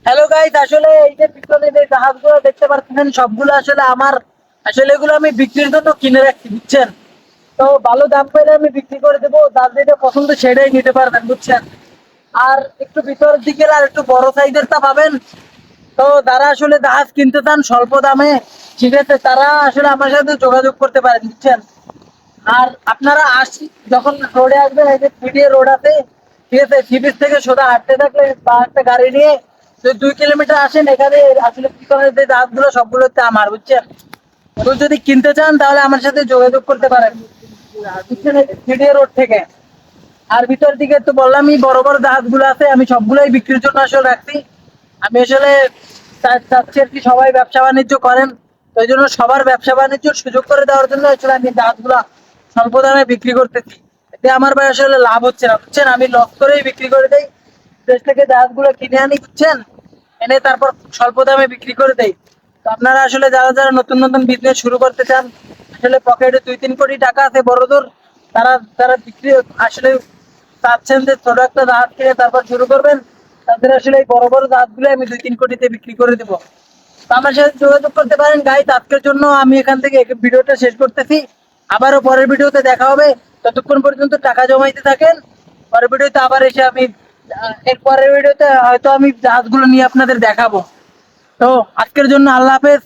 Hello guys, আসলে এই যে পিছনে যে জাহাজগুলো দেখতে পাচ্ছেন সবগুলো আসলে আমার। আসলে এগুলো আমি বিক্রির জন্য কিনে রাখছি, বুঝছেন? তো ভালো দাম পেলে আমি বিক্রি করে দেবো, যার যেটা পছন্দ সেটাই নিতে পারবেন, বুঝছেন? আর একটু ভিতরের দিকে আর একটু বড় সাইজের তা পাবেন। তো যারা আসলে জাহাজ কিনতে চান স্বল্প দামে, ঠিক আছে, তারা আসলে আমার সাথে যোগাযোগ করতে পারেন, বুঝছেন? আর আপনারা যখন রোডে আসবেন, এই যে পিডিএ রোড আছে, ঠিক আছে, সি বিচ থেকে সোজা হাঁটতে থাকলে বা একটা গাড়ি নিয়ে যদি 2 কিলোমিটার আসেন, এখানে আসলে পিছনের যে জাহাজগুলো সবগুলো হচ্ছে আমার, বুঝছেন? তো যদি কিনতে চান তাহলে আমার সাথে যোগাযোগ করতে পারেন, বুঝছেন, পিডিএ রোড থেকে। আর ভিতর দিকে তো বললামই, বড় বড় জাহাজগুলো আছে, আমি সবগুলোই বিক্রির জন্য আসলে রাখছি। আমি আসলে চাচ্ছি আর কি সবাই ব্যবসা বাণিজ্য করেন। তো এই জন্য সবার ব্যবসা বাণিজ্যের সুযোগ করে দেওয়ার জন্য আসলে আমি জাহাজগুলা স্বল্প দামে বিক্রি করতেছি। এতে আমার ভাই আসলে লাভ হচ্ছে না, বুঝছেন? আমি লস করেই বিক্রি করে দেই। দেশ থেকে জাহাজগুলো কিনে আনি, বুঝছেন, এনে তারপর স্বল্প দামে বিক্রি করে দেই। তো আপনারা আসলে যারা যারা নতুন নতুন বিজনেস শুরু করতে চান, আসলে পকেটে 2-3 কোটি টাকা আছে বড়দের, তারা তারা বিক্রি আসলে চাচ্ছেন যে ছোট একটা জাহাজ কিনে তারপর শুরু করবেন, তাদের আসলে এই বড় বড় জাহাজগুলো আমি 2-3 কোটিতে বিক্রি করে দেবো। তো আমার সাথে যোগাযোগ করতে পারেন গাইস। আজকের জন্য আমি এখান থেকে ভিডিওটা শেষ করতেছি। আবারও পরের ভিডিওতে দেখা হবে। ততক্ষণ পর্যন্ত টাকা জমাইতে থাকেন। পরের ভিডিওতে আবার এসে আমি এর পরের ভিডিওতে হয়তো আমি জাহাজগুলো নিয়ে আপনাদের দেখাবো। তো আজকের জন্য আল্লাহ হাফেজ।